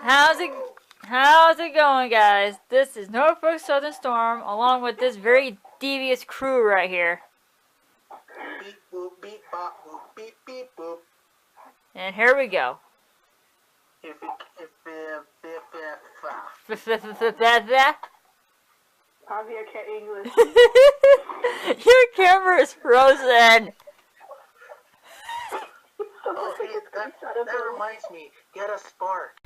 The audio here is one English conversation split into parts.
How's it going, guys? This is Norfolk Southern Storm, along with this very devious crew right here. Beep boop beep bop boop beep beep boop. And here we go. Javier can't English. Your camera is frozen. Oh, hey, that reminds me. Get a spark.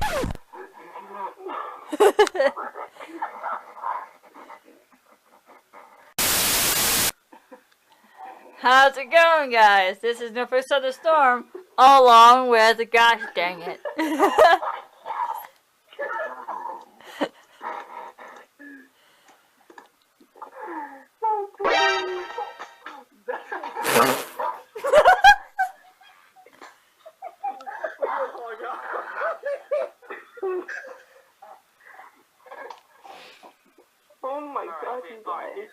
How's it going, guys? This is Norfolk Southern Storm, along with, gosh dang it. Oh my god, you guys.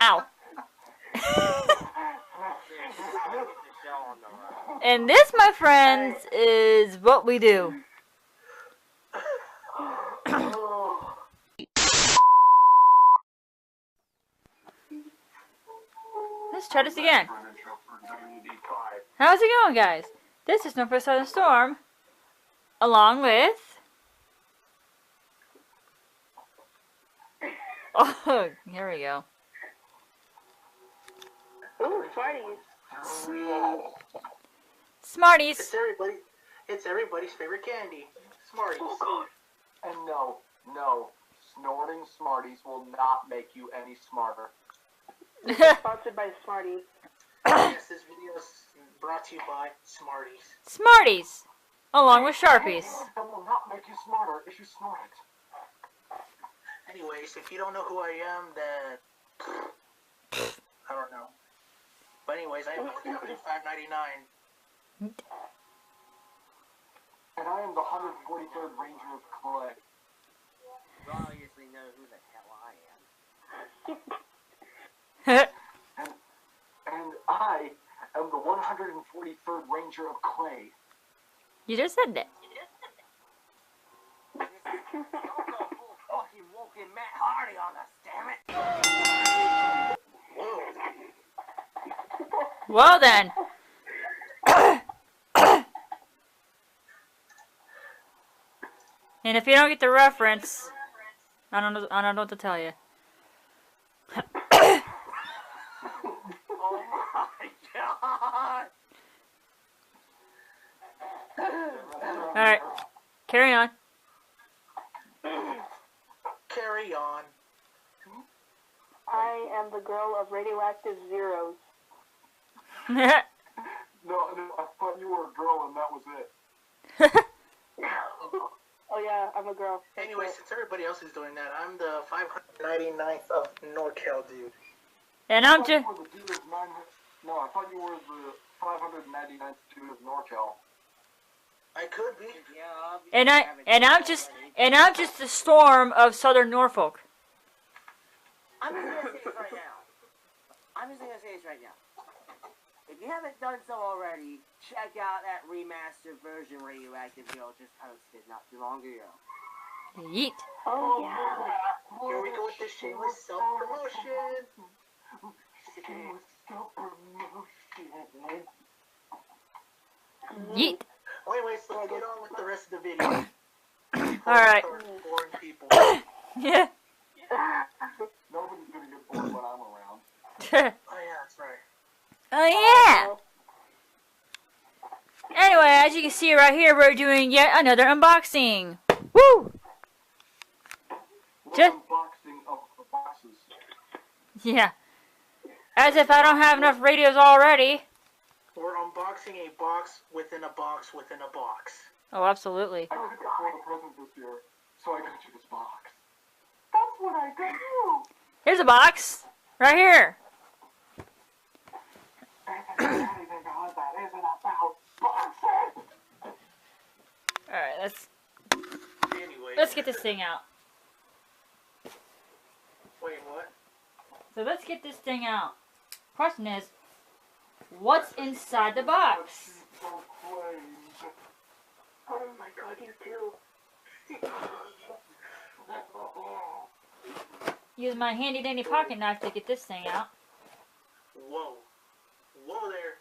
Ow. And this, my friends, is what we do. Let's try this again. How's it going, guys? This is Norfolk Southern Storm, along with... Oh, here we go. Ooh, Smarties. Smarties. It's everybody's favorite candy. Smarties. Oh god. And no, snorting Smarties will not make you any smarter. Sponsored by Smarties. Yes, this video is brought to you by Smarties. Smarties, along with Sharpies. That will not make you smarter if you snort it. Anyways, if you don't know who I am, then I don't know. But anyways, I am $5.99. And I am the 143rd Ranger of Clay. You obviously know who the hell I am. And I am the 143rd Ranger of Clay. You just said that. Don't go full fucking walking Matt Hardy on us, damn it! Well then. And if you don't get the reference, I don't know what to tell you. Oh my god! Alright, carry on. Carry on. I am the girl of radioactive zeros. No, I thought you were a girl and that was it. Oh yeah, I'm a girl. Anyway, since everybody else is doing that, I'm the 599th of NorCal dude. And I'm just... No, I thought you were the 599th dude of NorCal. I could be. Yeah, And I'm just the Storm of Southern Norfolk. I'm just gonna say this right now. If you haven't done so already, check out that remastered version Radioactive Girl just posted not too long ago. Yeet. Oh yeah. Here we go with the shameless self-promotion. Yeet. Anyways, let's get on with the rest of the video. Alright. Boring people. Yeah. Nobody's gonna get bored when I'm around. Oh yeah, that's right. Oh yeah. Anyway, as you can see right here, we're doing yet another unboxing. Woo! Just Unboxing of the boxes. yeah. As if I don't have enough radios already. We're unboxing a box within a box within a box. Oh, absolutely. I couldn't afford a present this year, so I got you this box. That's what I got you. Here's a box right here. Anything on that isn't about boxes. All right, Anyway. let's get this thing out. Wait, what? So let's get this thing out. Question is, What's inside the box? Oh my god, you too. Use my handy dandy pocket knife to get this thing out. Whoa. Whoa there.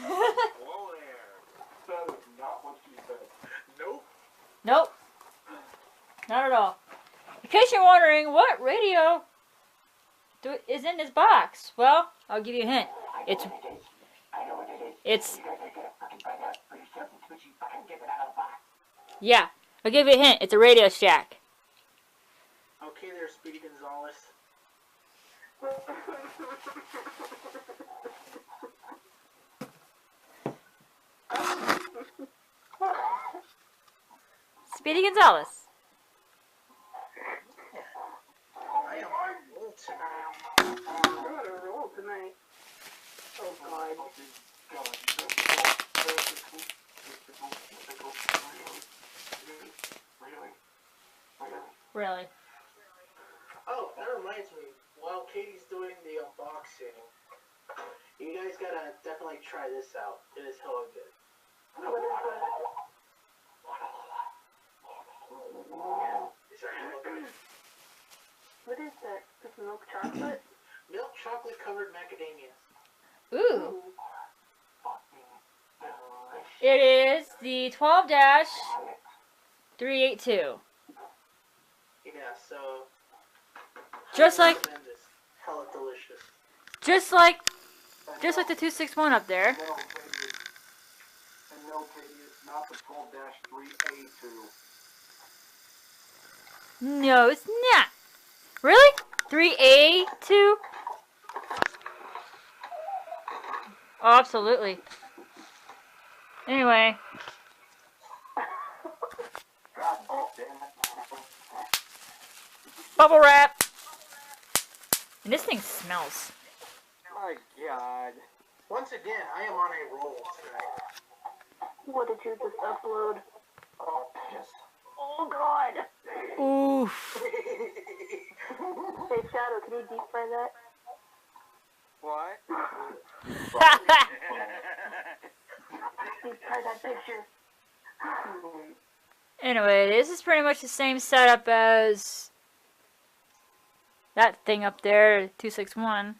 Whoa there. That is not what she said. Nope. Nope. Not at all. In case you're wondering what radio is in this box, well, I'll give you a hint. Yeah, I'll give you a hint. It's a Radio Shack. Okay there, Speedy Gonzales. Speedy Gonzales. I am on a roll tonight. I'm on a roll tonight. Oh god. Really? Oh, that reminds me. While Katie's doing the unboxing, you guys gotta definitely try this out. It is hella good. What is that? These are hella good. What is that? Just milk chocolate? Milk chocolate covered macadamias. Ooh. Ooh. It is the 12-382. Yeah, so. Just highly like- recommend this. Hella delicious. Just like the 261 up there. And no, Katie, it's not the 12-3A2. No, it's not. Really? 3A2? Oh, absolutely. Anyway, God damn it. bubble wrap. And this thing smells. My god. Once again, I am on a roll tonight. What did you just upload? Oh, piss. Oh god! Oof. Hey Shadow, can you deep fry that? What? Deep fry that picture. Anyway, this is pretty much the same setup as that thing up there, 261.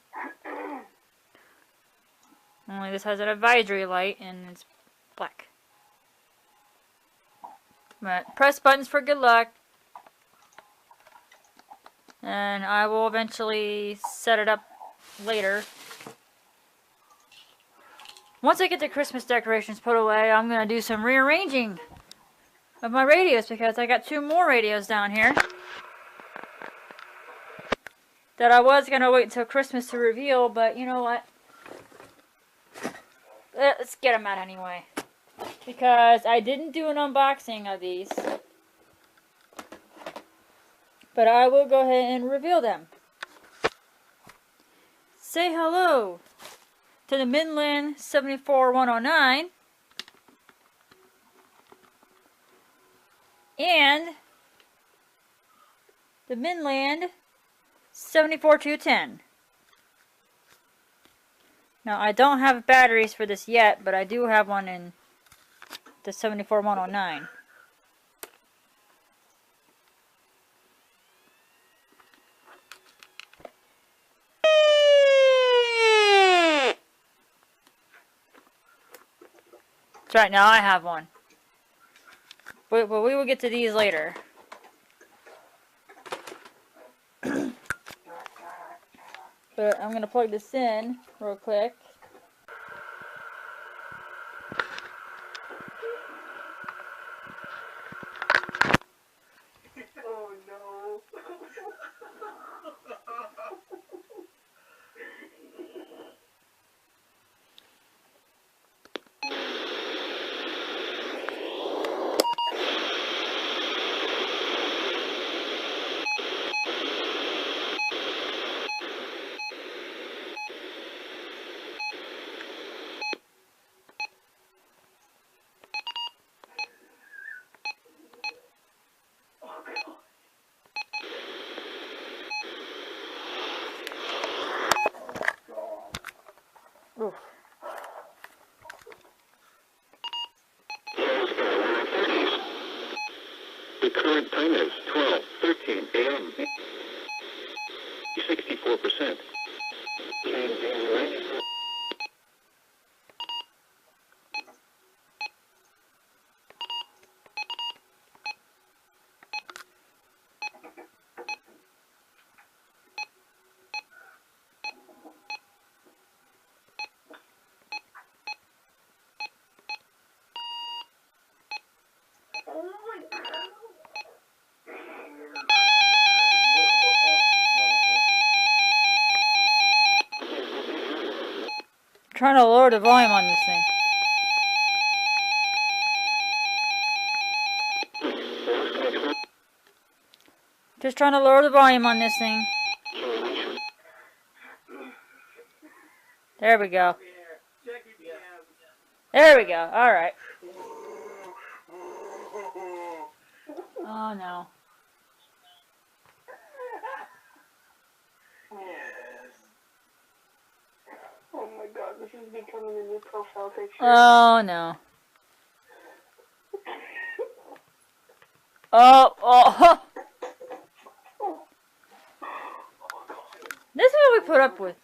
Only this has an advisory light and it's black. But press buttons for good luck. And I will eventually set it up later. Once I get the Christmas decorations put away, I'm going to do some rearranging of my radios because I got 2 more radios down here that I was going to wait until Christmas to reveal, but you know what? Let's get them out anyway. Because I didn't do an unboxing of these. But I will go ahead and reveal them. Say hello to the Midland 74109 and the Midland 74210. Now I don't have batteries for this yet, but I do have one in the 74109. That's right, now I have one. But we will get to these later. But I'm going to plug this in real quick. Oh no. Current time is 12:13 a.m. 64%. Trying to lower the volume on this thing. Just trying to lower the volume on this thing. There we go. There we go. Alright. Oh no. Oh my god, this is becoming a new profile picture. Oh no. Oh. This is what we put up with.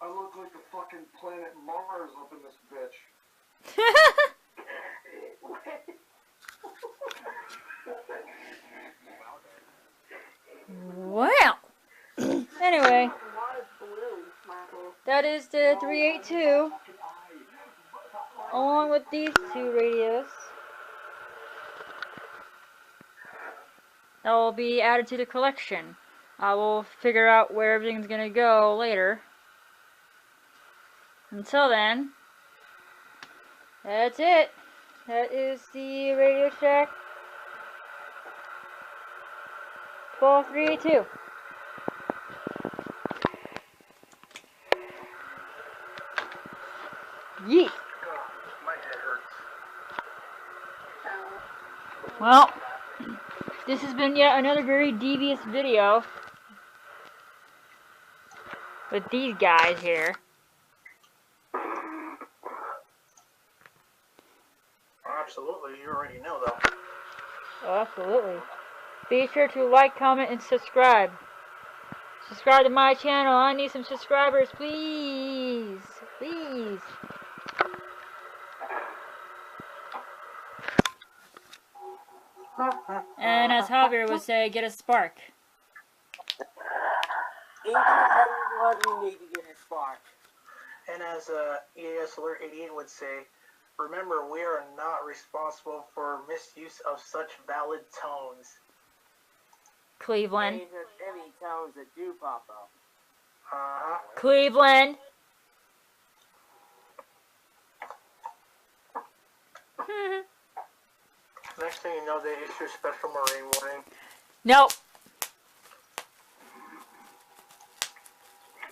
I look like the fucking planet Mars up in this bitch. Wow. Anyway, that is the 382, along with these two radios. That will be added to the collection. I will figure out where everything's gonna go later. Until then, that's it. That is the Radio Shack 12382. Yeet. My head hurts. Well, this has been yet another very devious video with these guys here. Absolutely, you already know though. Oh, absolutely. Be sure to like, comment, and subscribe. Subscribe to my channel. I need some subscribers, please. Please. And as Javier would say, get a spark. Each and every one you need to get a spark. And as EAS Alert 88 would say, remember, we are not responsible for misuse of such valid tones. Cleveland. These are any tones that do pop up. Uh-huh. Cleveland. Next thing you know, they issue a special marine warning. Nope.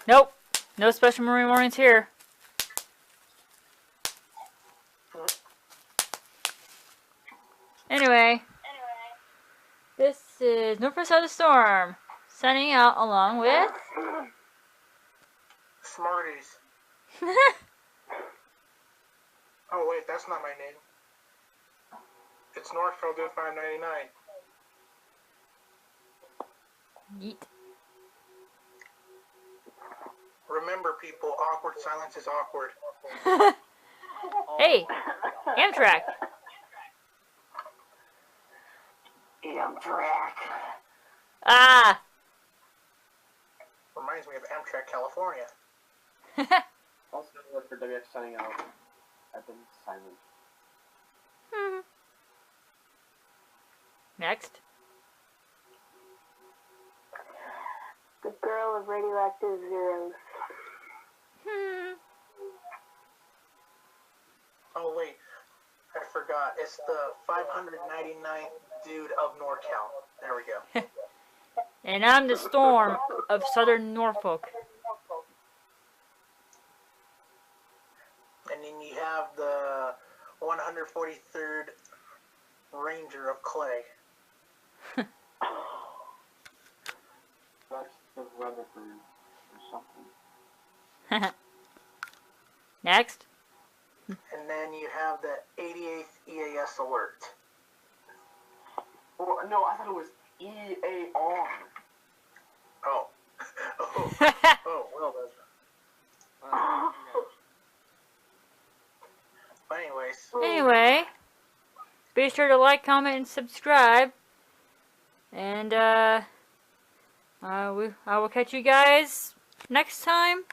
Nope. No special marine warnings here. Anyway, this is Northwest Side of the Storm, signing out along with Smarties. Oh wait, that's not my name. It's Northfield at 599. Yeet. Remember, people, awkward silence is awkward. Hey, Amtrak. Amtrak. Ah. Reminds me of Amtrak, California. Also, look for WX signing out. I've been silent. Next. The girl of radioactive zeros. Oh wait, I forgot. It's the 599th dude of NorCal. There we go. And I'm the Storm of Southern Norfolk. And then you have the 143rd Ranger of Clay. That's the Rutherford or something. Next. And then you have the 88th EAS Alert. Or, no, I thought it was EAR. Oh. Oh. Oh, well, that's... But anyways, Anyway, be sure to like, comment, and subscribe. And I will catch you guys next time.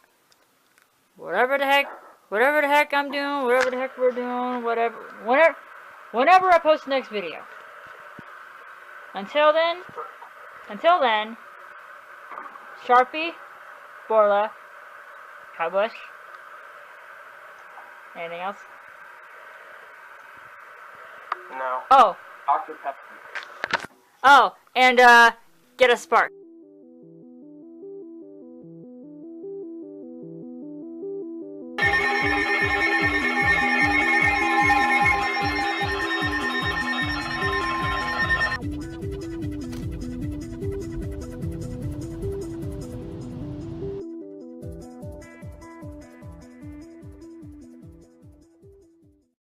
Whatever the heck I'm doing, whatever the heck we're doing, whenever I post the next video. Until then, Sharpie, Borla, Cowbush. Anything else? no. Oh, Dr. Pepper. and get a spark.